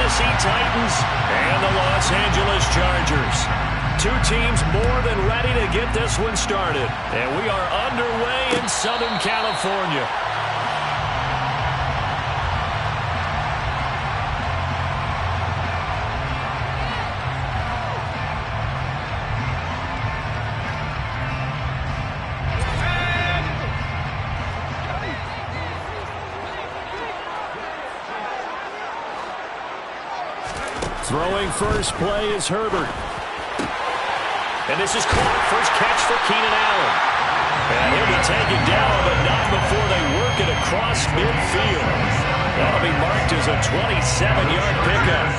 Tennessee Titans and the Los Angeles Chargers. Two teams more than ready to get this one started. And we are underway in Southern California. Throwing first play is Herbert. And this is caught. First catch for Keenan Allen. And he'll be taken down, but not before they work it across midfield. That'll be marked as a 27-yard pickup.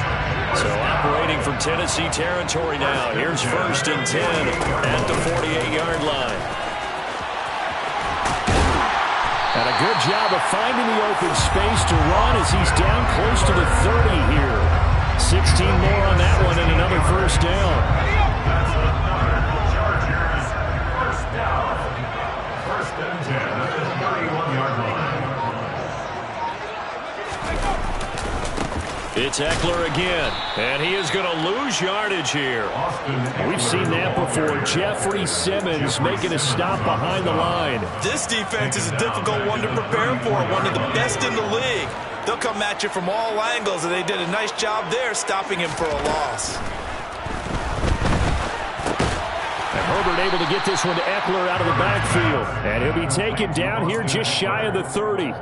So operating from Tennessee territory now. Here's 1st and 10 at the 48-yard line. And a good job of finding the open space to run as he's down close to the 30 here. 16 more on that one and another first down. First and 10 at the 31-yard line. It's Eckler again, and he is going to lose yardage here. We've seen that before. Jeffrey Simmons making a stop behind the line. This defense is a difficult one to prepare for, one of the best in the league. They'll come at you from all angles, and they did a nice job there stopping him for a loss. And Herbert able to get this one to Eckler out of the backfield. And he'll be taken down here just shy of the 30.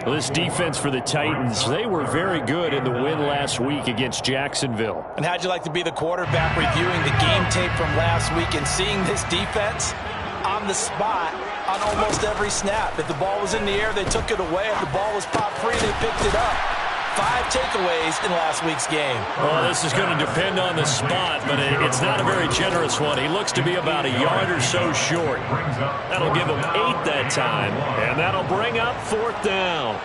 Well, this defense for the Titans, they were very good in the win last week against Jacksonville. And how'd you like to be the quarterback reviewing the game tape from last week and seeing this defense on the spot on almost every snap? If the ball was in the air, they took it away. If the ball was popped free, they picked it up. 5 takeaways in last week's game. Well, this is going to depend on the spot, but it's not a very generous one. He looks to be about a yard or so short. That'll give him 8 that time, and that'll bring up 4th down.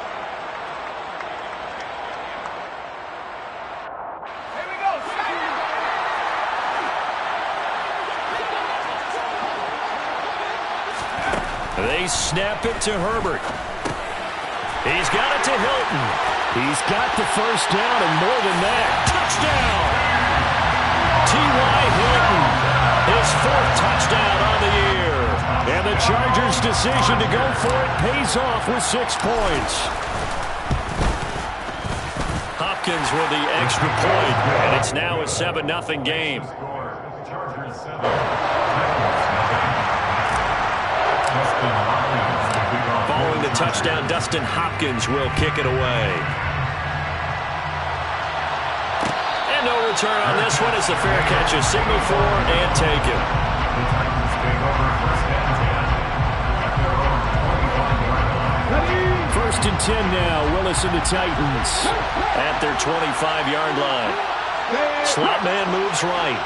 They snap it to Herbert. He's got it to Hilton. He's got the first down and more than that. Touchdown! T.Y. Hilton, his 4th touchdown on the year. And the Chargers' decision to go for it pays off with 6 points. Hopkins with the extra point, and it's now a 7-0 game. Following the touchdown, Dustin Hopkins will kick it away. And no return on this one. It's a fair catch, a signal for and taken. First and 10 now. Willis and the Titans at their 25-yard line. Slot man moves right.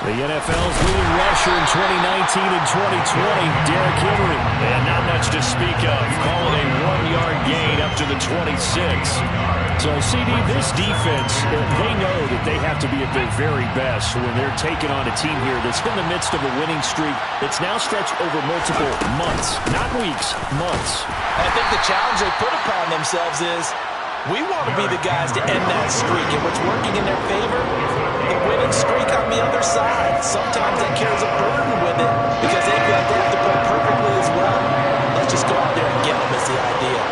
The NFL's leading rusher in 2019 and 2020, Derrick Henry. And not much to speak of. Call it a 1-yard gain up to the 26. So, CD, this defense, they know that they have to be at their very best when they're taking on a team here that's in the midst of a winning streak that's now stretched over multiple months, not weeks, months. I think the challenge they put upon themselves is, we want to be the guys to end that streak, and what's working in their favor, the winning streak on the other side. Sometimes that carries a burden with it because they have to play perfectly as well. Let's just go out there and get them is the idea.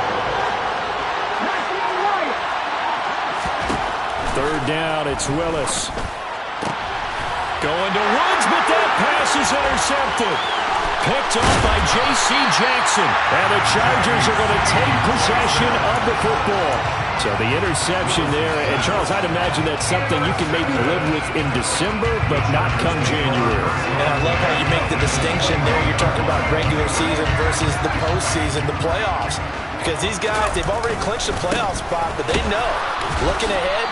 3rd down, it's Willis. Going to Woods, but that pass is intercepted. Picked up by J.C. Jackson. And the Chargers are going to take possession of the football. So the interception there. And, Charles, I'd imagine that's something you can maybe live with in December, but not come January. And I love how you make the distinction there. You're talking about regular season versus the postseason, the playoffs. Because these guys, they've already clinched a playoff spot, but they know, looking ahead,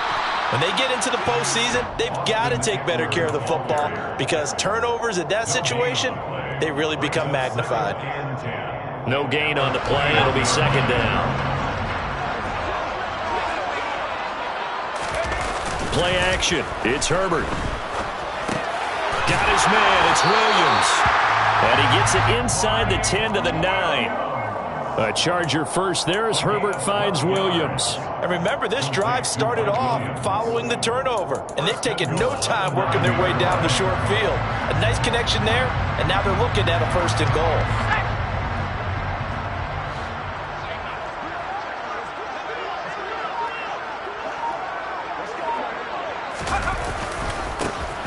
when they get into the postseason, they've got to take better care of the football because turnovers in that situation, they really become magnified. No gain on the play. It'll be 2nd down. Play action. It's Herbert. Got his man. It's Williams. And he gets it inside the 10 to the 9. A Charger first there as Herbert finds Williams. And remember, this drive started off following the turnover. And they've taken no time working their way down the short field. A nice connection there, and now they're looking at a 1st and goal.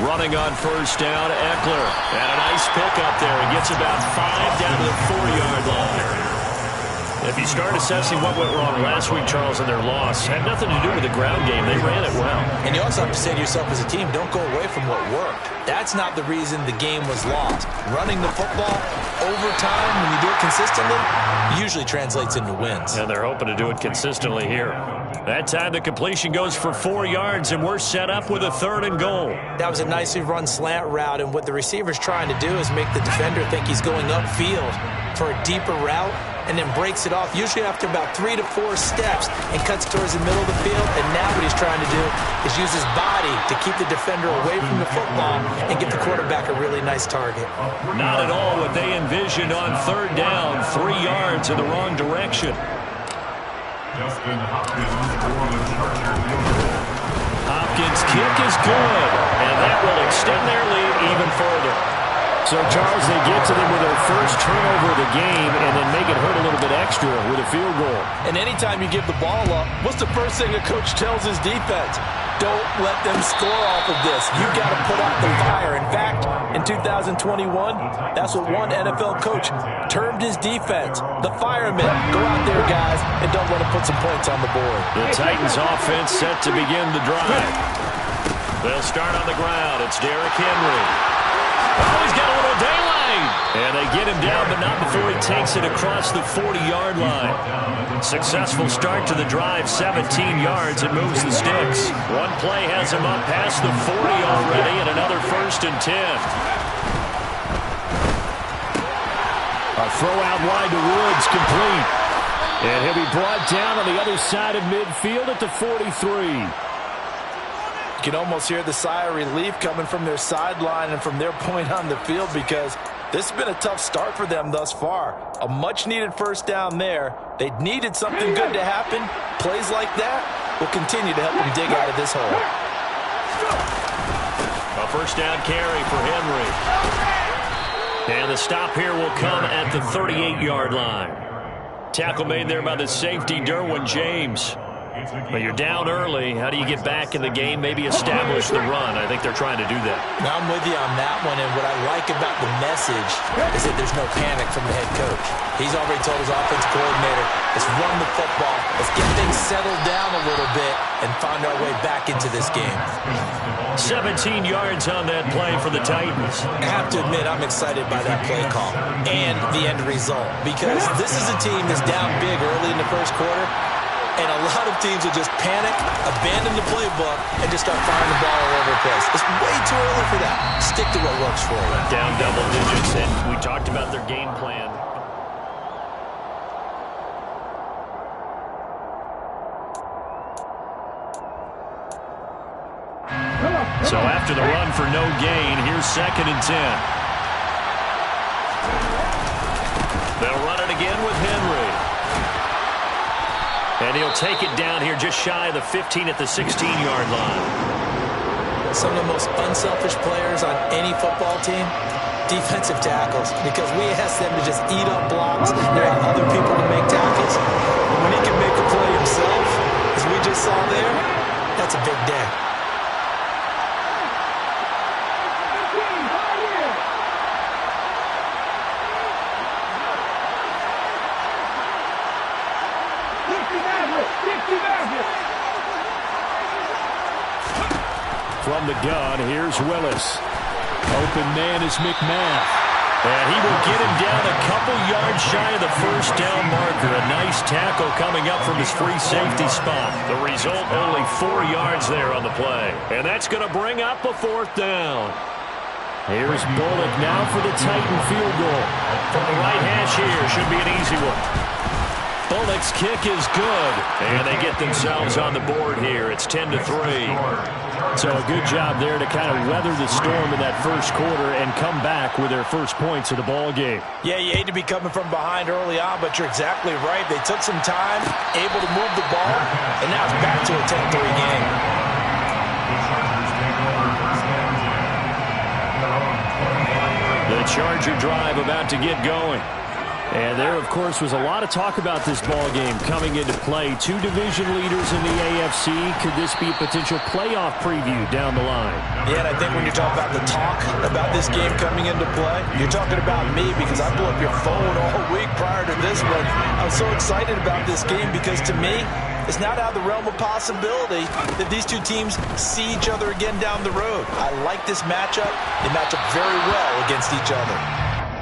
Running on 1st down, Eckler. And a nice pickup there. He gets about 5 down to the 4-yard line. If you start assessing what went wrong last week, Charles, in their loss, had nothing to do with the ground game. They ran it well. And you also have to say to yourself as a team, don't go away from what worked. That's not the reason the game was lost. Running the football over time, when you do it consistently, usually translates into wins. And they're hoping to do it consistently here. That time the completion goes for 4 yards, and we're set up with a 3rd and goal. That was a nicely run slant route, and what the receiver's trying to do is make the defender think he's going upfield for a deeper route, and then breaks it off, usually after about 3 to 4 steps, and cuts towards the middle of the field. And now what he's trying to do is use his body to keep the defender away from the football and get the quarterback a really nice target. Not at all what they envisioned on 3rd down, 3 yards in the wrong direction. Justin Hopkins for the Chargers. Hopkins' kick is good, and that will extend their lead even further. So, Charles, they get to them with their first turnover of the game and then make it hurt a little bit extra with a field goal. And anytime you give the ball up, what's the first thing a coach tells his defense? Don't let them score off of this. You've got to put out the fire. In fact, in 2021, that's what one NFL coach termed his defense. The firemen. Go out there, guys, and don't let them put some points on the board. The Titans offense set to begin the drive. They'll start on the ground. It's Derrick Henry. Oh, he's got a little daylight. And they get him down, but not before he takes it across the 40-yard line. Successful start to the drive, 17 yards. It moves the sticks. One play has him up past the 40 already, and another 1st and 10. A throw out wide to Woods, complete. And he'll be brought down on the other side of midfield at the 43. You can almost hear the sigh of relief coming from their sideline and from their point on the field, because this has been a tough start for them thus far. A much-needed 1st down there. They needed something good to happen. Plays like that will continue to help them dig out of this hole. A 1st down carry for Henry. And the stop here will come at the 38-yard line. Tackle made there by the safety, Derwin James. But you're down early. How do you get back in the game? Maybe establish the run. I think they're trying to do that. Now, I'm with you on that one, and what I like about the message is that there's no panic from the head coach. He's already told his offensive coordinator, let's run the football, let's get things settled down a little bit, and find our way back into this game. 17 yards on that play for the Titans. I have to admit, I'm excited by that play call and the end result, because this is a team that's down big early in the 1st quarter. And a lot of teams will just panic, abandon the playbook, and just start firing the ball all over the place. It's way too early for that. Stick to what works for you. Down double digits, and we talked about their game plan. So after the run for no gain, here's 2nd and 10. They'll run it again with Henry. And he'll take it down here just shy of the 15 at the 16-yard line. Some of the most unselfish players on any football team, defensive tackles, because we ask them to just eat up blocks and allow other people to make tackles. But when he can make a play himself, as we just saw there, that's a big day. From the gun, here's Willis. Open man is McMath. And he will get him down a couple yards shy of the 1st down marker. A nice tackle coming up from his free safety spot. The result, only 4 yards there on the play. And that's going to bring up a 4th down. Here's Bullock now for the Titan field goal. From the right hash here, should be an easy one. Bullock's kick is good. And they get themselves on the board here. It's 10-3. So a good job there to kind of weather the storm in that first quarter and come back with their first points of the ball game. Yeah, you hate to be coming from behind early on, but you're exactly right. They took some time, able to move the ball, and now it's back to a 10-3 game. The Charger drive about to get going. And there, of course, was a lot of talk about this ball game coming into play. Two division leaders in the AFC. Could this be a potential playoff preview down the line? Yeah, and I think when you talk about the talk about this game coming into play, you're talking about me because I blew up your phone all week prior to this one. I was so excited about this game because, to me, it's not out of the realm of possibility that these two teams see each other again down the road. I like this matchup. They match up very well against each other.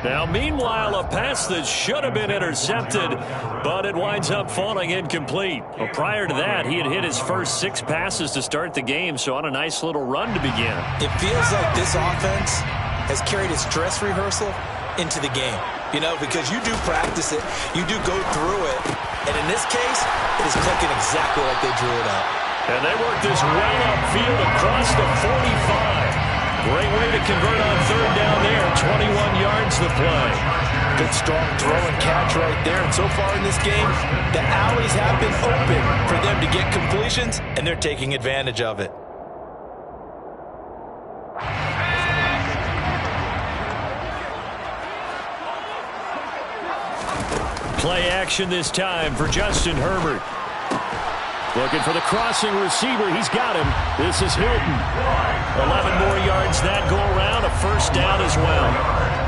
Now, meanwhile, a pass that should have been intercepted, but it winds up falling incomplete. Well, prior to that, he had hit his first 6 passes to start the game, so on a nice little run to begin. It feels like this offense has carried its dress rehearsal into the game. You know, because you do practice it, you do go through it, and in this case, it is clicking exactly like they drew it up. And they work this well upfield across the 45. Great way to convert on third down there. 21 yards the play. Good strong throw and catch right there. And so far in this game, the alleys have been open for them to get completions, and they're taking advantage of it. Play action this time for Justin Herbert. Looking for the crossing receiver. He's got him. This is Hilton. 11 more yards that go around. A first down as well.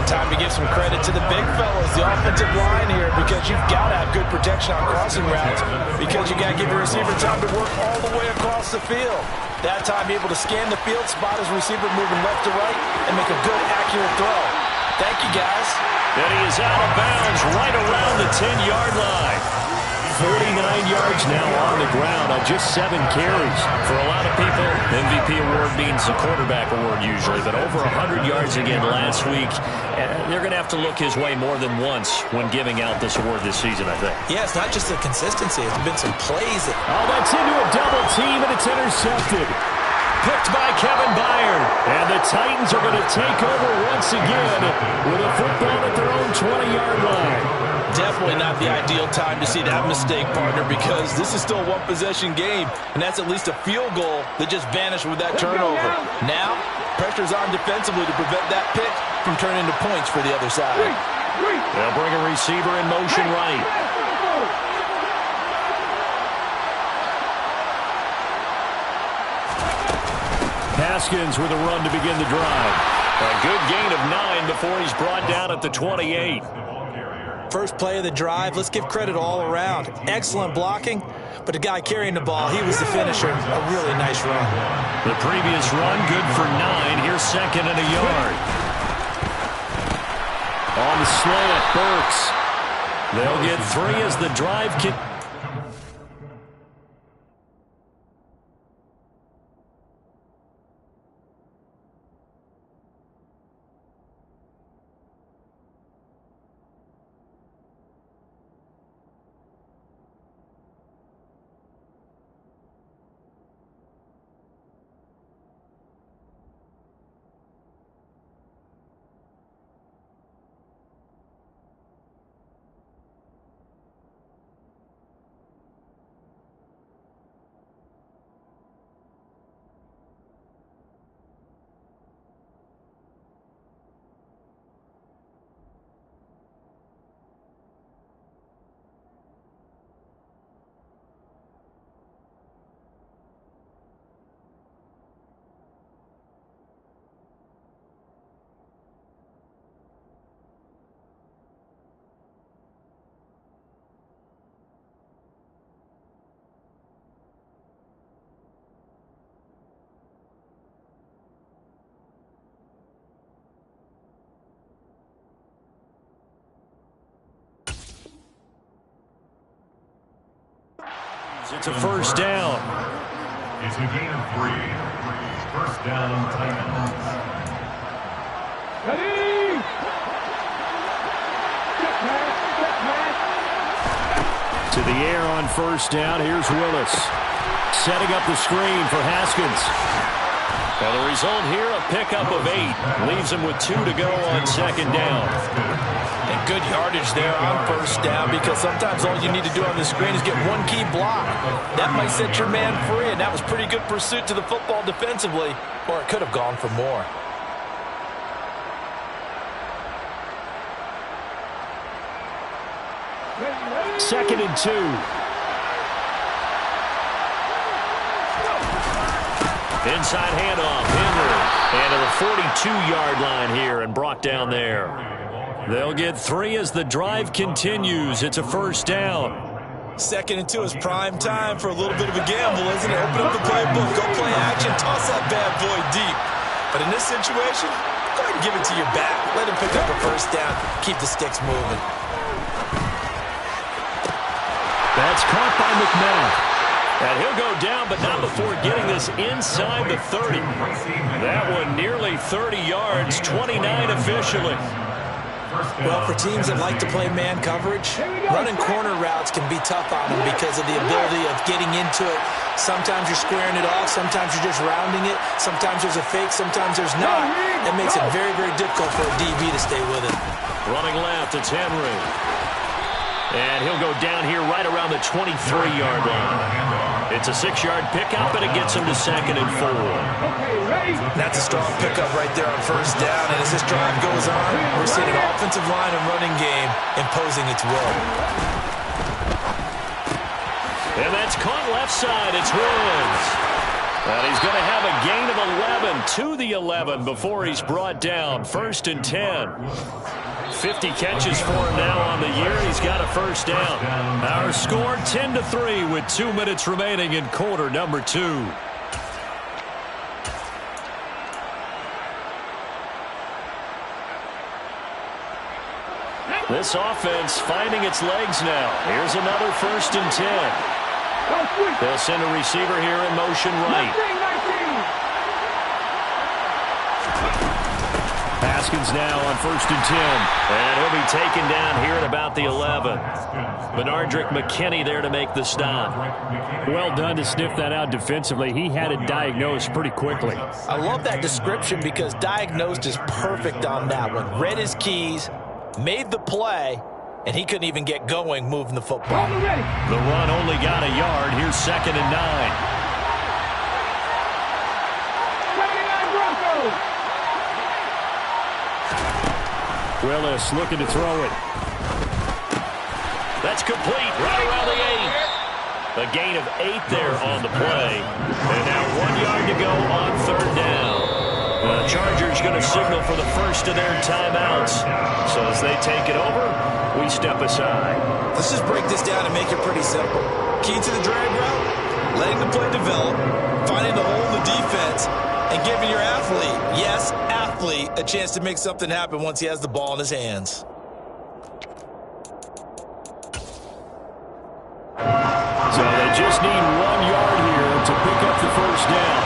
Time to give some credit to the big fellas, the offensive line here, because you've got to have good protection on crossing routes, because you got to give your receiver time to work all the way across the field. That time, able to scan the field, spot his receiver moving left to right, and make a good, accurate throw. Thank you, guys. And he is out of bounds right around the 10-yard line. 49 yards now on the ground on just 7 carries. For a lot of people, MVP award means the quarterback award usually, but over 100 yards again last week. They're going to have to look his way more than once when giving out this award this season, I think. Yeah, it's not just the consistency. It's been some plays that... Oh, that's into a double team, and it's intercepted. Picked by Kevin Byard. And the Titans are going to take over once again with a football at their own 20-yard line. Definitely not the ideal time to see that mistake, partner, because this is still a one-possession game, and that's at least a field goal that just vanished with that turnover. Now, pressure's on defensively to prevent that pick from turning into points for the other side. They'll bring a receiver in motion right. Haskins with a run to begin the drive. A good gain of 9 before he's brought down at the 28. First play of the drive, let's give credit all around. Excellent blocking, but the guy carrying the ball, he was the finisher. A really nice run. The previous run, good for 9. Here's second and a yard. On the slant, Burks. They'll get 3 as the drive can... It's a first down. It's a gain of 3. First down, Titans. Ready! To the air on first down. Here's Willis. Setting up the screen for Haskins. And the result here, a pickup of 8. Leaves him with 2 to go on second down. And good yardage there on first down, because sometimes all you need to do on the screen is get one key block. That might set your man free, and that was pretty good pursuit to the football defensively, or it could have gone for more. Second and 2. Inside handoff, Henry. And to the 42-yard line here and brought down there. They'll get 3 as the drive continues. It's a first down. Second and 2 is prime time for a little bit of a gamble, isn't it? Open up the playbook, go play action, toss that bad boy deep. But in this situation, go ahead and give it to your back. Let him pick up a first down. Keep the sticks moving. That's caught by McMahon. And he'll go down, but not before getting this inside the 30. That one nearly 30 yards, 29 officially. Well, for teams that like to play man coverage, running corner routes can be tough on them because of the ability of getting into it. Sometimes you're squaring it off. Sometimes you're just rounding it. Sometimes there's a fake. Sometimes there's not. That makes it very, very difficult for a DB to stay with it. Running left, it's Henry. And he'll go down here right around the 23-yard line. It's a 6-yard pickup, and it gets him to second and 4. That's a strong pickup right there on first down. And as this drive goes on, we're seeing an offensive line and running game imposing its will. And that's caught left side. It's Woods. And he's going to have a gain of 11 to the 11 before he's brought down. First and 10. 50 catches for him now on the year. He's got a first down. Our score 10-3 with 2 minutes remaining in quarter number 2. This offense finding its legs now. Here's another first and 10. They'll send a receiver here in motion right. Haskins now on first and 10. And he'll be taken down here at about the 11. Benardrick McKinney there to make the stop. Well done to sniff that out defensively. He had it diagnosed pretty quickly. I love that description because diagnosed is perfect on that one. Read his keys, made the play, and he couldn't even get going moving the football. The run only got a yard. Here's second and 9. Willis looking to throw it. That's complete right around the 8. A gain of 8 there on the play. And now 1 yard to go on third down. The Chargers going to signal for the first of their timeouts. So as they take it over, we step aside. Let's just break this down and make it pretty simple. Key to the drag route, letting the play develop, finding the hole in the defense, and giving your athlete, yes, athlete, a chance to make something happen once he has the ball in his hands. So they just need 1 yard here to pick up the first down.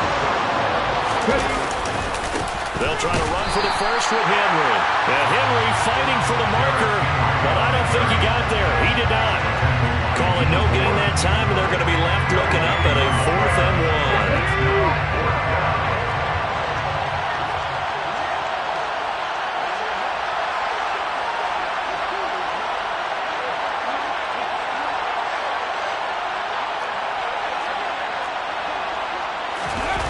They'll try to run for the first with Henry. And Henry fighting for the marker, but I don't think he got there. He did not. Calling no gain that time, and they're going to be left looking up at a 4th and 1.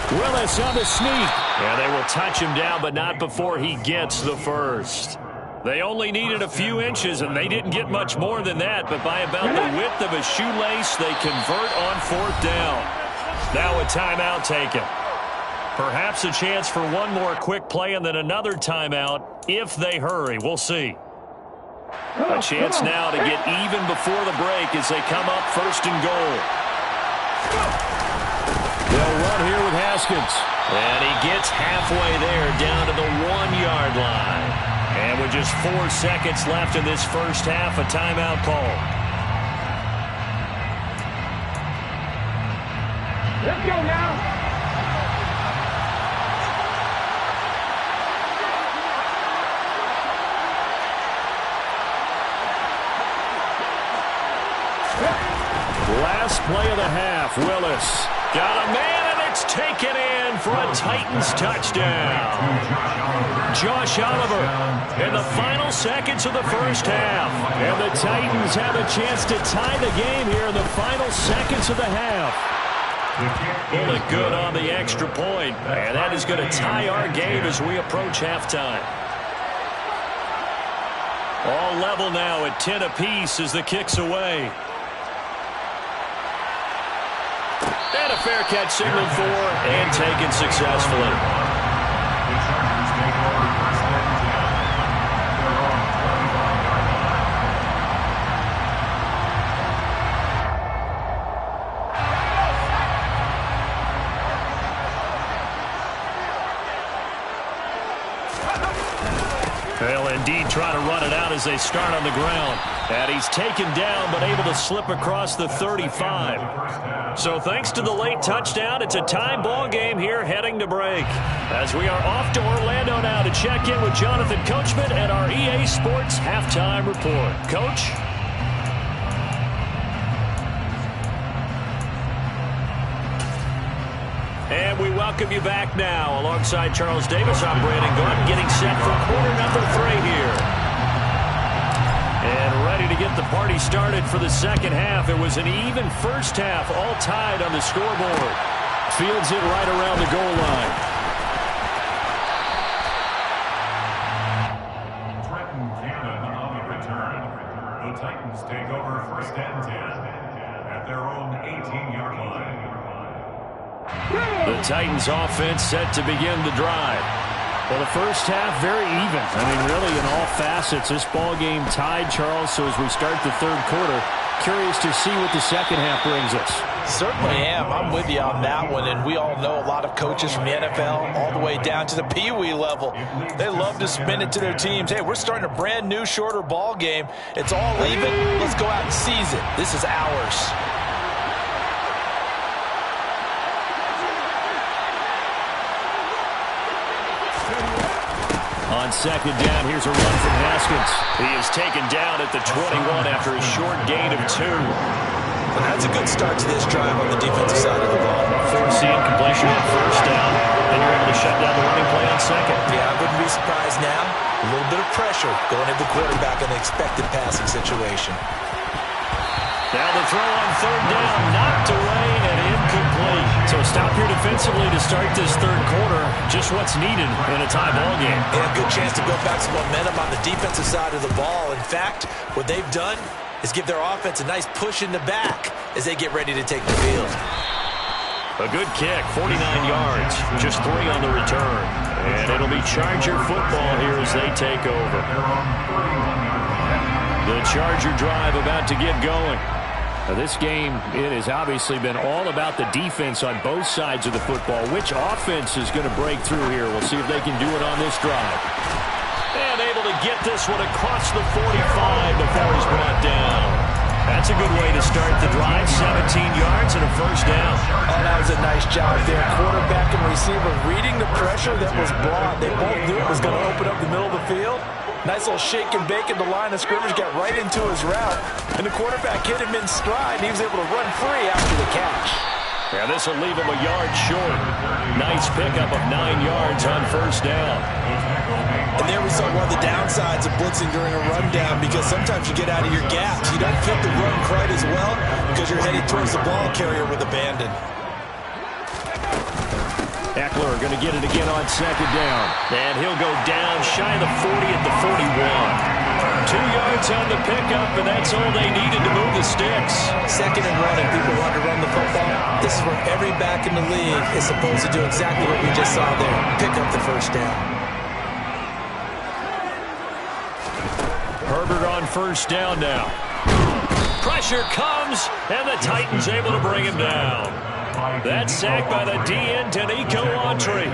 Willis on the sneak. And they will touch him down, but not before he gets the first. They only needed a few inches, and they didn't get much more than that. But by about the width of a shoelace, they convert on 4th down. Now a timeout taken. Perhaps a chance for one more quick play and then another timeout if they hurry. We'll see. A chance now to get even before the break as they come up first and goal. They'll run here with Haskins. And he gets halfway there down to the 1 yard line. And with just 4 seconds left in this first half, a timeout call. Let's go now. Last play of the half, Willis. Got a man, and they're It's taken in for a Titans touchdown. Josh Oliver in the final seconds of the first half. And the Titans have a chance to tie the game here in the final seconds of the half. Pulling good on the extra point. And that is going to tie our game as we approach halftime. All level now at 10 apiece as the kick's away. And a fair catch signaled for and taken successfully. They'll indeed try to run it out as they start on the ground. And he's taken down but able to slip across the 35. So thanks to the late touchdown, it's a tie ball game here heading to break. As we are off to Orlando now to check in with Jonathan Coachman and our EA Sports Halftime Report. Coach? And we welcome you back now. Alongside Charles Davis, I'm Brandon Gaudin, getting set for quarter number 3 here. And ready to get the party started for the second half. It was an even first half, all tied on the scoreboard. Fields it right around the goal line. Trenton Cannon on the return. The Titans take over first and 10 at their own 18-yard line. The Titans offense set to begin the drive. Well, the first half very even. I mean, really in all facets, this ball game tied, Charles. So as we start the third quarter, curious to see what the second half brings us. Certainly am. I'm with you on that one. And we all know a lot of coaches from the NFL all the way down to the Pee Wee level. They love to spin it to their teams. Hey, we're starting a brand new, shorter ball game. It's all even. Let's go out and seize it. This is ours. On second down, here's a run from Haskins. He is taken down at the 21 after a short gain of 2. Well, that's a good start to this drive on the defensive side of the ball. Forcing completion on first down, and you're able to shut down the running play on second. Yeah, I wouldn't be surprised now. A little bit of pressure going at the quarterback in the expected passing situation. Now the throw on third down, knocked away and incomplete. So stop here defensively to start this third quarter. Just what's needed in a tie ball game. And a good chance to build back some momentum on the defensive side of the ball. In fact, what they've done is give their offense a nice push in the back as they get ready to take the field. A good kick, 49 yards, just 3 on the return. And it'll be Charger football here as they take over. The Charger drive about to get going. Now this game, it has obviously been all about the defense on both sides of the football. Which offense is going to break through here? We'll see if they can do it on this drive. And able to get this one across the 45 before he's brought down. That's a good way to start the drive. 17 yards and a first down. Oh, that was a nice job there. Quarterback and receiver reading the pressure that was brought. They both knew it was going to open up the middle of the field. Nice little shake and bake at the line of scrimmage, got right into his route, and the quarterback hit him in stride, and he was able to run free after the catch. Yeah, this will leave him a yard short. Nice pickup of 9 yards on first down. And there we saw one of the downsides of blitzing during a rundown, because sometimes you get out of your gaps. You don't fit the run quite as well because you're headed towards the ball carrier with abandon. Eckler going to get it again on second down. And he'll go down shy of the 40 at the 41. 2 yards on the pickup, and that's all they needed to move the sticks. Second and running, people want to run the football. This is where every back in the league is supposed to do exactly what we just saw there. Pick up the first down. Herbert on first down now. Pressure comes, and the Titans able to bring him down. That sack by the DN, Denico Autry.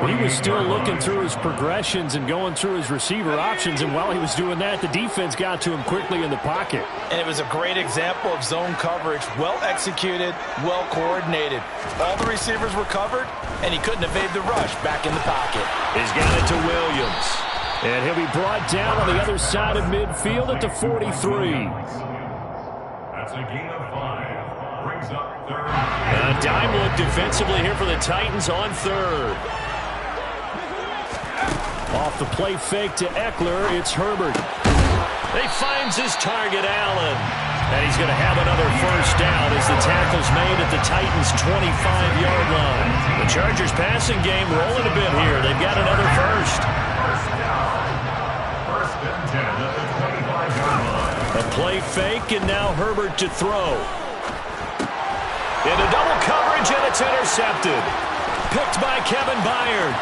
He was still looking through his progressions and going through his receiver options, and while he was doing that, the defense got to him quickly in the pocket. And it was a great example of zone coverage. Well executed, well coordinated. All the receivers were covered, and he couldn't evade the rush back in the pocket. He's got it to Williams. And he'll be brought down on the other side of midfield at the 43. That's a gain of 5. brings up third. A dime look defensively here for the Titans on third. Off the play fake to Eckler, it's Herbert. He finds his target, Allen. And he's going to have another first down as the tackle's made at the Titans' 25-yard line. The Chargers' passing game rolling a bit here. They've got another first. First down. First and 10 at the 25-yard line. A play fake, and now Herbert to throw. Into double coverage, and it's intercepted. Picked by Kevin Byard.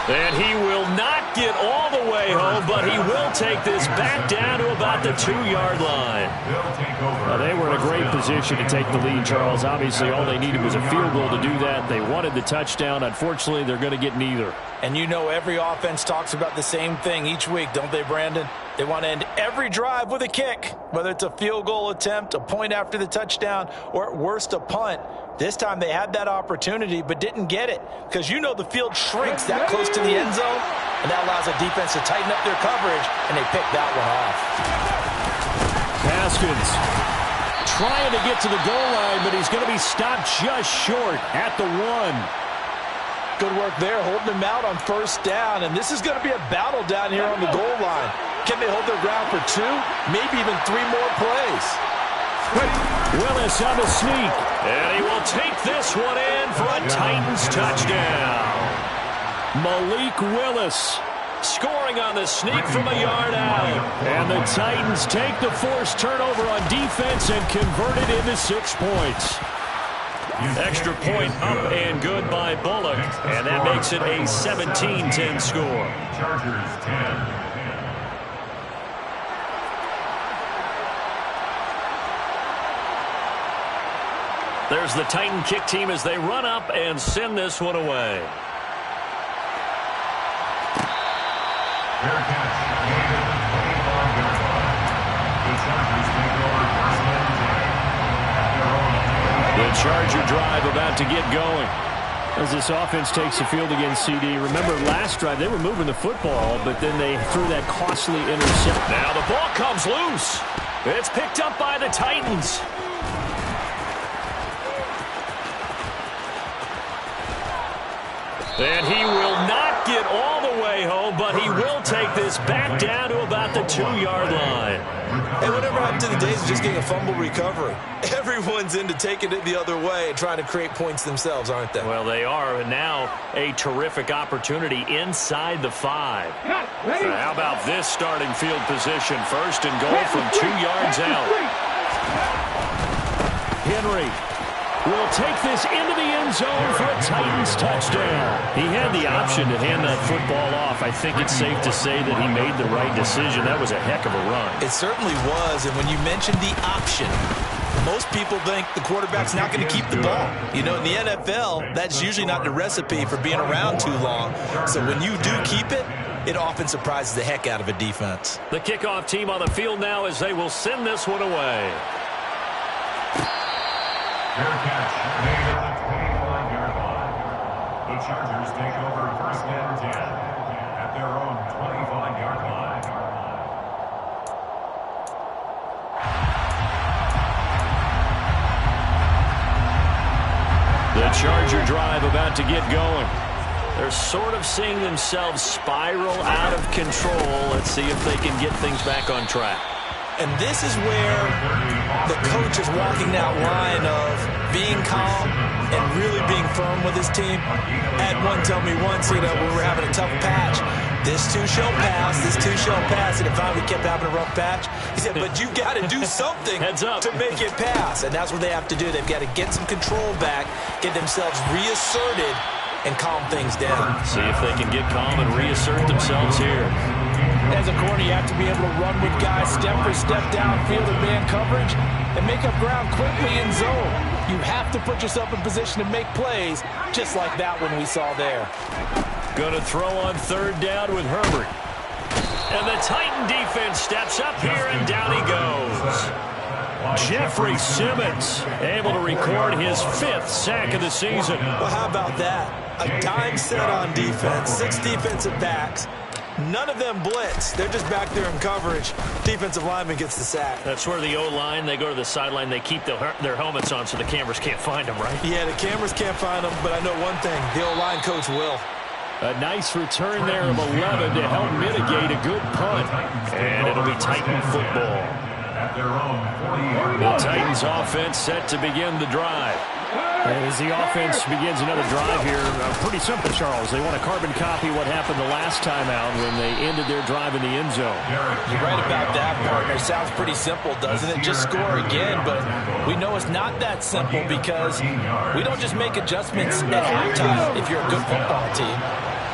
And he will not get all the way home, but he will take this back down to about the 2-yard line. They were in a great position to take the lead, Charles. Obviously, all they needed was a field goal to do that. They wanted the touchdown. Unfortunately, they're going to get neither. And you know every offense talks about the same thing each week, don't they, Brandon? They want to end every drive with a kick, whether it's a field goal attempt, a point after the touchdown, or at worst a punt. This time they had that opportunity but didn't get it because you know the field shrinks that close to the end zone, and that allows the defense to tighten up their coverage, and they picked that one off. Haskins trying to get to the goal line, but he's going to be stopped just short at the 1. Good work there, holding him out on first down, and this is going to be a battle down here on the goal line. Can they hold their ground for 2, maybe even 3 more plays? Willis on the sneak. And he will take this one in for a Titans touchdown. Malik Willis scoring on the sneak from a yard out. And the Titans take the forced turnover on defense and convert it into 6 points. Extra point up and good by Bullock. And that makes it a 17-10 score. Chargers 10. There's the Titan kick team as they run up and send this one away. Fair catch made at the 25-yard line. The Chargers take over first and 10 at their own. The Charger drive about to get going. As this offense takes the field against CD. Remember last drive they were moving the football, but then they threw that costly interception. Now the ball comes loose. It's picked up by the Titans. And he will not get all the way home, but he will take this back down to about the 2-yard line. Hey, whatever happened to the days of just getting a fumble recovery? Everyone's into taking it the other way and trying to create points themselves, aren't they? Well, they are, and now a terrific opportunity inside the 5. So how about this starting field position? First and goal from 2 yards out. Henry will take this into the end zone for a Titans touchdown. He had the option to hand that football off. I think it's safe to say that he made the right decision. That was a heck of a run. It certainly was, and when you mentioned the option, most people think the quarterback's not going to keep the ball. You know, in the NFL, that's usually not the recipe for being around too long. So when you do keep it, it often surprises the heck out of a defense. The kickoff team on the field now as they will send this one away. Fair catch made at the 25-yard line. The Chargers take over first and 10 at their own 25-yard line. The Charger drive about to get going. They're sort of seeing themselves spiral out of control. Let's see if they can get things back on track. And this is where the coach is walking that line of being calm and really being firm with his team. Had one tell me once, you know, when we were having a tough patch, this too shall pass, this too shall pass. And if finally kept having a rough patch, he said, but you got to do something to make it pass. And that's what they have to do. They've got to get some control back, get themselves reasserted, and calm things down. See if they can get calm and reassert themselves here. As a corner, you have to be able to run with guys step for step downfield in man coverage and make up ground quickly in zone. You have to put yourself in position to make plays, just like that one we saw there. Going to throw on third down with Herbert. And the Titan defense steps up here, and down he goes. Jeffrey Simmons able to record his 5th sack of the season. Well, how about that? A dime set on defense, 6 defensive backs. None of them blitz. They're just back there in coverage. Defensive lineman gets the sack. That's where the O-line, they go to the sideline, they keep their helmets on so the cameras can't find them, right? Yeah, the cameras can't find them, but I know one thing. The O-line coach will. A nice return there of 11 to help mitigate a good punt. And it'll be Titan football. At their own 40-yard The Titans offense set to begin the drive. As the offense begins another drive here, pretty simple, Charles. They want to carbon copy what happened the last time out when they ended their drive in the end zone. You're right about that, partner. Sounds pretty simple, doesn't it? Just score again, but we know it's not that simple because we don't just make adjustments at halftime if you're a good football team.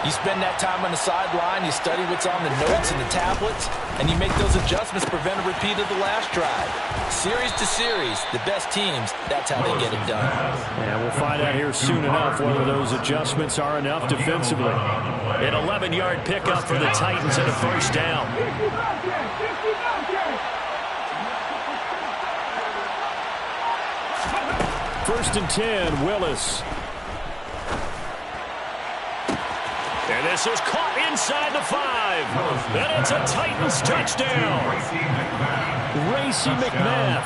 You spend that time on the sideline, you study what's on the notes and the tablets, and you make those adjustments, prevent a repeat of the last drive. Series to series, the best teams, that's how they get it done. And we'll find out here soon enough whether those adjustments are enough defensively. An 11-yard pickup for the Titans and a first down. First and 10, Willis. And this is caught inside the 5. And it's a Titans touchdown. Racey McMath.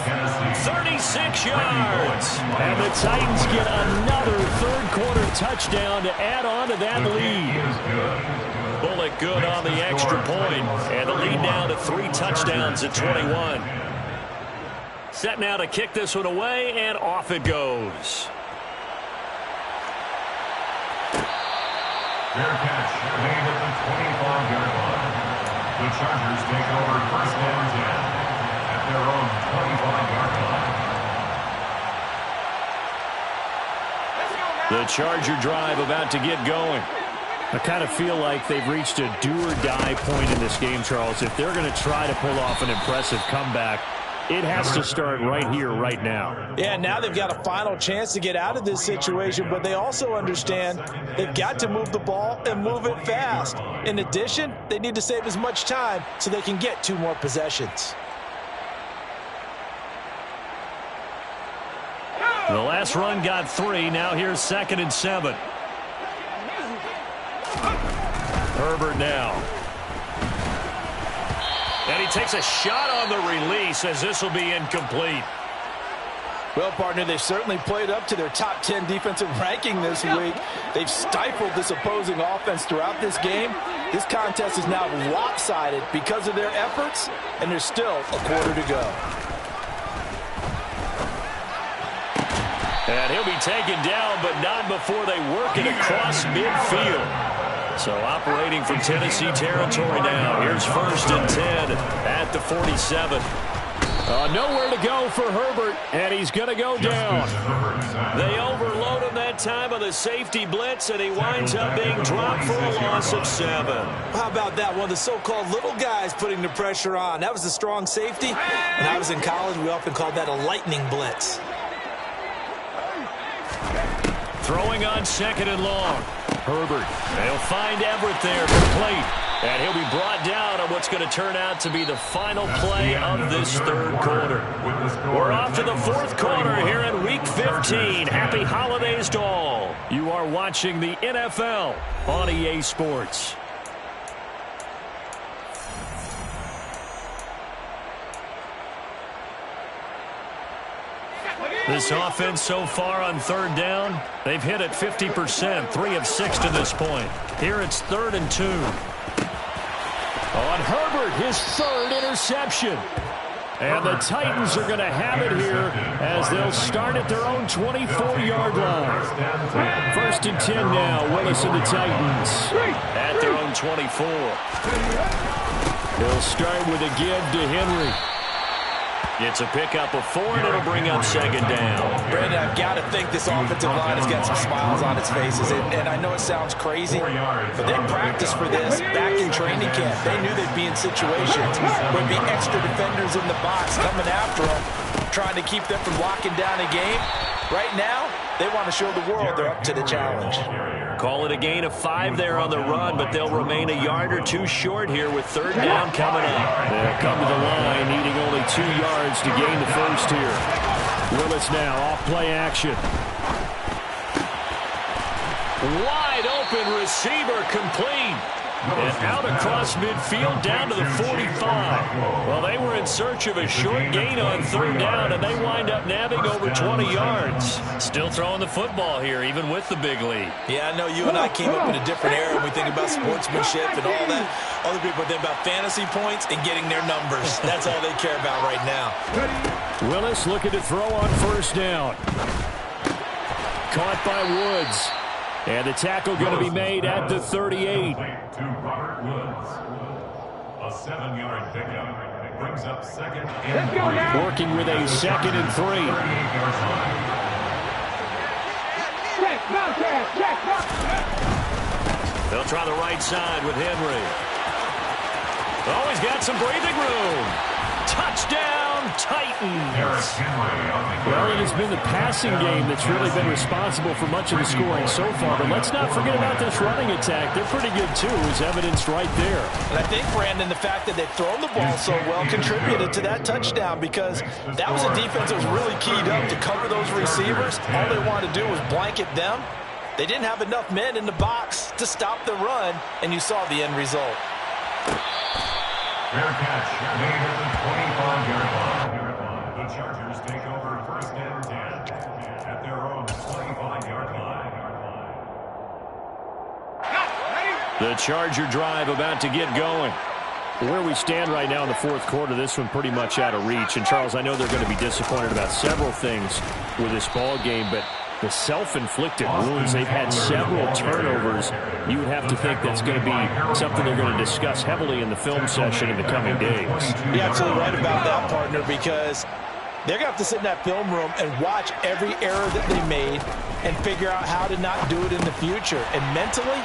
36 yards. And the Titans get another third-quarter touchdown to add on to that lead. Bullock good on the extra point. And the lead down to 3 touchdowns at 21. Set now to kick this one away, and off it goes. Fair catch made at the 25-yard line. The Chargers take over first and 10 at their own 25-yard line. The Charger drive about to get going. I kind of feel like they've reached a do-or-die point in this game, Charles. If they're going to try to pull off an impressive comeback, it has to start right here, right now. Yeah, now they've got a final chance to get out of this situation, but they also understand they've got to move the ball and move it fast. In addition, they need to save as much time so they can get 2 more possessions. The last run got 3. Now here's 2nd and 7. Herbert now. And he takes a shot on the release as this will be incomplete. Well, partner, they've certainly played up to their top 10 defensive ranking this week. They've stifled this opposing offense throughout this game. This contest is now lopsided because of their efforts, and there's still a quarter to go. And he'll be taken down, but not before they work it across midfield. So operating from Tennessee territory now. Here's 1st and 10 at the 47. Nowhere to go for Herbert, and he's going to go down. They overload him that time on the safety blitz, and he winds up being dropped for a loss of 7. How about that? One of the so-called little guys putting the pressure on. That was the strong safety. When I was in college, we often called that a lightning blitz. Throwing on 2nd and long. Herbert. They'll find Everett there complete. And he'll be brought down on what's going to turn out to be the final play of this 3rd quarter. We're off to the 4th quarter here in Week 15. Happy holidays to all. You are watching the NFL on EA Sports. This offense so far on 3rd down, they've hit it 50%, 3 of 6 to this point. Here it's 3rd and 2. On Herbert, his 3rd interception. And the Titans are going to have it here as they'll start at their own 24-yard line. 1st and 10 now, Willis and the Titans. At their own 24. They'll start with a give to Henry. It's a pickup of 4, and it'll bring up 2nd down. Brandon, I've got to think this offensive line has got some smiles on its faces. And I know it sounds crazy, but they practiced for this back in training camp. They knew they'd be in situations where there'd be extra defenders in the box coming after them, trying to keep them from locking down a game. Right now, they want to show the world they're up to the challenge. Call it a gain of 5 there on the run, but they'll remain a yard or 2 short here with 3rd down coming up. They'll come to the line, needing only 2 yards to gain the first here. Willis now off play action. Wide open receiver complete. And out across midfield down to the 45. Well, they were in search of a short gain on third down, and they wind up nabbing over 20 yards. Still throwing the football here, even with the big lead. Yeah, I know you and I came up in a different era when we think about sportsmanship and all that. Other people think about fantasy points and getting their numbers. That's all they care about right now. Willis looking to throw on first down. Caught by Woods. And the tackle going to be made at the 38. To Robert Woods. A 7-yard pickup brings up second and Working with a 2nd and 3. They'll try the right side with Henry. Oh, he's got some breathing room. Touchdown, Titans. Well, it has been the passing game that's really been responsible for much of the scoring so far. But let's not forget about this running attack. They're pretty good, too, as evidenced right there. And I think, Brandon, the fact that they've thrown the ball so well contributed to that touchdown, because that was a defense that was really keyed up to cover those receivers. All they wanted to do was blanket them. They didn't have enough men in the box to stop the run, and you saw the end result. Fair catch made at the 25-yard line. The Chargers take over first and 10 at their own 25-yard line. The Charger drive about to get going. Where we stand right now in the fourth quarter, this one pretty much out of reach. And, Charles, I know they're going to be disappointed about several things with this ball game, but the self-inflicted wounds, they've had several turnovers. You would have to think that's going to be something they're going to discuss heavily in the film session in the coming days. You're absolutely right about that, partner, because they're going to have to sit in that film room and watch every error that they made and figure out how to not do it in the future. And mentally,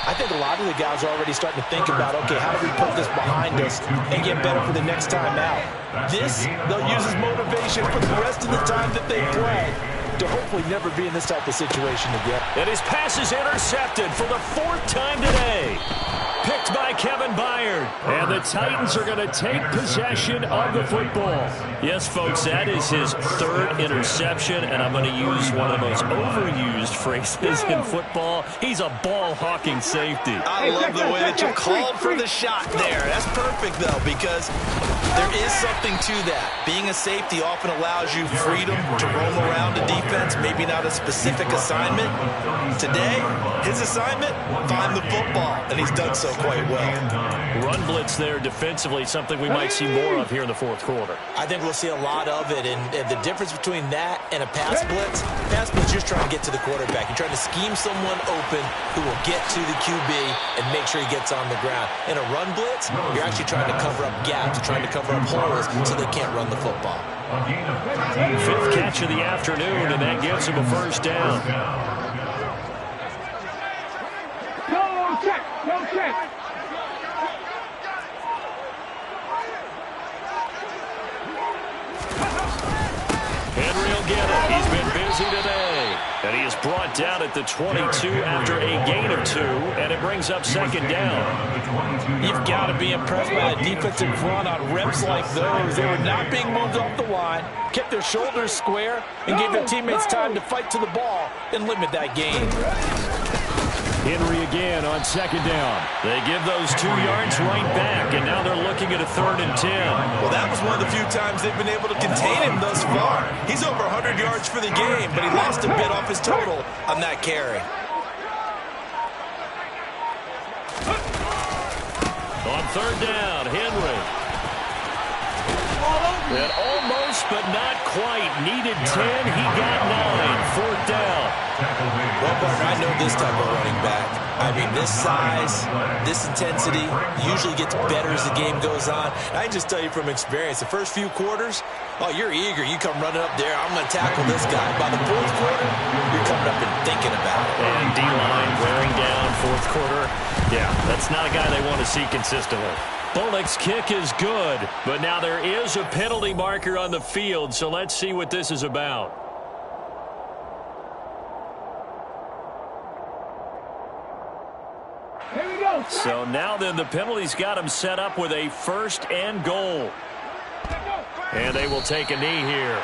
I think a lot of the guys are already starting to think about, okay, how do we put this behind us and get better for the next time out? This, they'll use as motivation for the rest of the time that they play to hopefully never be in this type of situation again. And his pass is intercepted for the 4th time today. Picked by Kevin Byard. And the Titans are going to take possession of the football. Yes, folks, that is his 3rd interception, and I'm going to use one of the most overused phrases in football. He's a ball-hawking safety. I love the way that you called for the shot there. That's perfect, though, because there is something to that. Being a safety often allows you freedom to roam around the defense, maybe not a specific assignment. Today, his assignment, find the football, and he's done so quite well. Run blitz there defensively, something we might see more of here in the fourth quarter. I think we'll see a lot of it, and the difference between that and a pass blitz, you're just trying to get to the quarterback. You're trying to scheme someone open who will get to the QB and make sure he gets on the ground. In a run blitz, you're actually trying to cover up gaps, you're trying to cover up holes so they can't run the football. 5th catch of the afternoon, and that gets him a first down. No check. Henry will get it. He's been busy today. And he is brought down at the 22 after a gain of 2, and it brings up 2nd down. You've got to be impressed by the defensive front on reps like those. They were not being moved off the line, kept their shoulders square, and gave their teammates time to fight to the ball and limit that gain. Henry again on 2nd down. They give those 2 yards right back, and now they're looking at a 3rd and 10. Well, that was one of the few times they've been able to contain him thus far. He's over 100 yards for the game, but he lost a bit off his total on that carry. On 3rd down, Henry. And almost, but not quite. Needed 10. He got 9. 4th down. Well, partner, I know this type of running back. I mean, this size, this intensity usually gets better as the game goes on. I can just tell you from experience, the first few quarters, oh, you're eager. You come running up there, I'm going to tackle this guy. By the 4th quarter, you're coming up and thinking about it. And D-line wearing down 4th quarter. Yeah, that's not a guy they want to see consistently. Bullock's kick is good, but now there is a penalty marker on the field, so let's see what this is about. Here we go. So now then the penalty's got him set up with a 1st and goal. And they will take a knee here.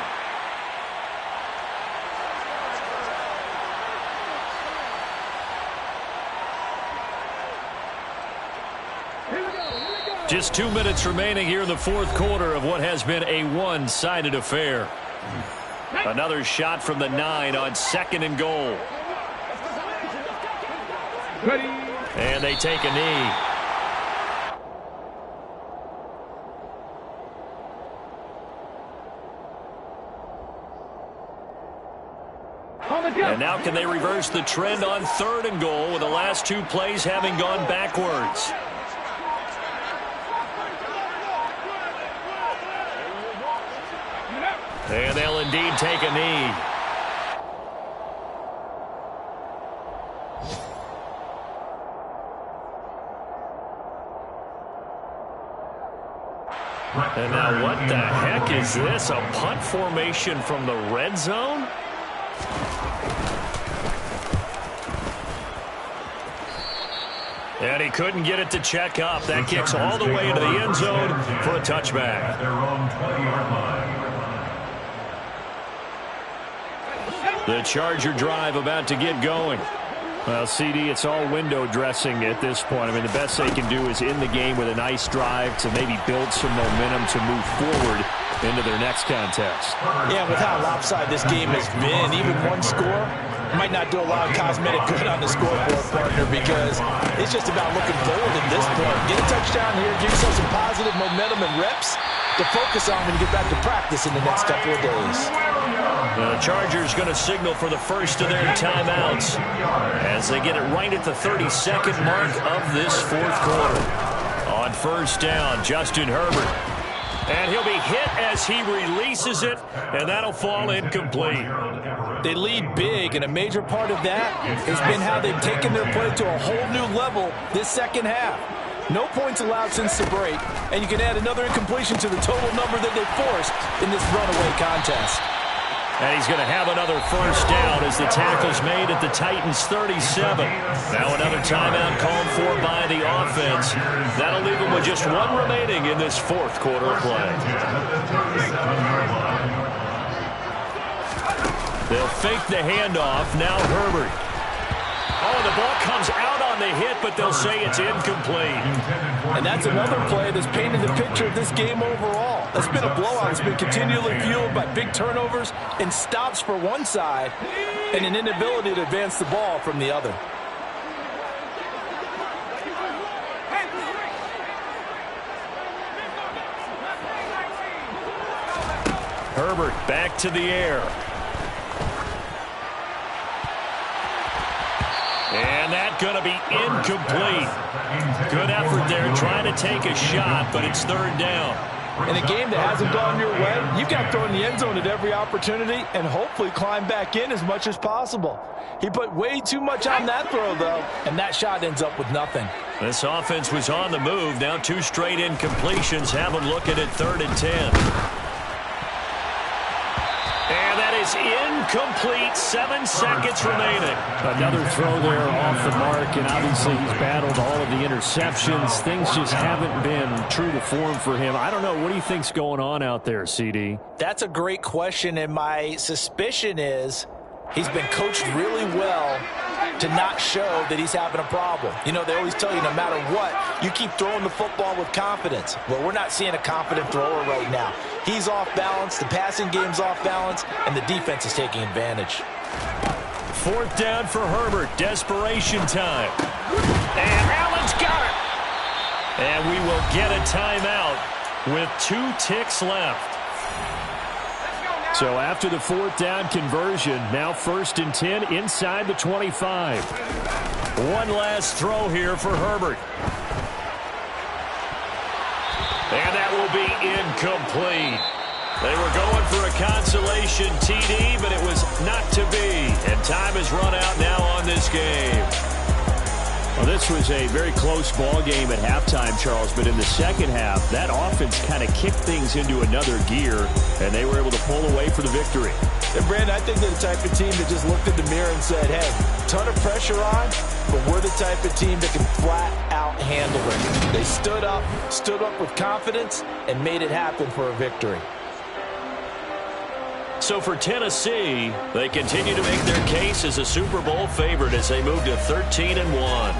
Just 2 minutes remaining here in the fourth quarter of what has been a one-sided affair. Another shot from the 9 on 2nd and goal. Ready. And they take a knee. And now can they reverse the trend on 3rd and goal with the last 2 plays having gone backwards? And they'll indeed take a knee. And now what the heck is this? A punt formation from the red zone? And he couldn't get it to check up. That kicks all the way into the end zone for a touchback. At their own 20-yard line. The Charger drive about to get going. Well, CD, it's all window dressing at this point. I mean, the best they can do is in the game with a nice drive to maybe build some momentum to move forward into their next contest. Yeah, with how lopsided this game has been, even one score might not do a lot of cosmetic good on the scoreboard, partner, because it's just about looking forward at this point. Get a touchdown here, give yourself some positive momentum and reps to focus on when you get back to practice in the next couple of days. The Chargers going to signal for the first of their timeouts as they get it right at the 32nd mark of this fourth quarter. On first down, Justin Herbert. And he'll be hit as he releases it, and that'll fall incomplete. They lead big, and a major part of that has been how they've taken their play to a whole new level this second half. No points allowed since the break, and you can add another incompletion to the total number that they forced in this runaway contest. And he's going to have another first down as the tackle's made at the Titans' 37. Now another timeout called for by the offense. That'll leave them with just 1 remaining in this fourth quarter play. They'll fake the handoff. Now Herbert. Oh, the ball comes out on the hit, but they'll say it's incomplete. And that's another play that's painted the picture of this game overall. It's been a blowout. It's been continually fueled by big turnovers and stops for one side and an inability to advance the ball from the other. Herbert back to the air. And that's going to be incomplete. Good effort there trying to take a shot, but it's 3rd down. In a game that hasn't gone your way, you've got to throw in the end zone at every opportunity and hopefully climb back in as much as possible. He put way too much on that throw, though, and that shot ends up with nothing. This offense was on the move. Now 2 straight incompletions have them looking at 3rd and 10. And that is incomplete. 7 seconds remaining. Another throw there off the mark, and obviously he's battled all of the interceptions. Things just haven't been true to form for him. I don't know. What do you think's going on out there, CD? That's a great question, and my suspicion is he's been coached really well to not show that he's having a problem. You know, they always tell you no matter what, you keep throwing the football with confidence. Well, we're not seeing a confident thrower right now. He's off balance, the passing game's off balance, and the defense is taking advantage. 4th down for Herbert. Desperation time. And Allen's got it. And we will get a timeout with 2 ticks left. So after the 4th down conversion, now 1st and 10 inside the 25. One last throw here for Herbert. And that will be incomplete. They were going for a consolation TD, but it was not to be. And time has run out now on this game. Well, this was a very close ball game at halftime, Charles, but in the second half, that offense kind of kicked things into another gear, and they were able to pull away for the victory. And Brandon, I think they're the type of team that just looked in the mirror and said, hey, ton of pressure on, but we're the type of team that can flat out handle it. They stood up with confidence, and made it happen for a victory. So for Tennessee, they continue to make their case as a Super Bowl favorite as they move to 13-1.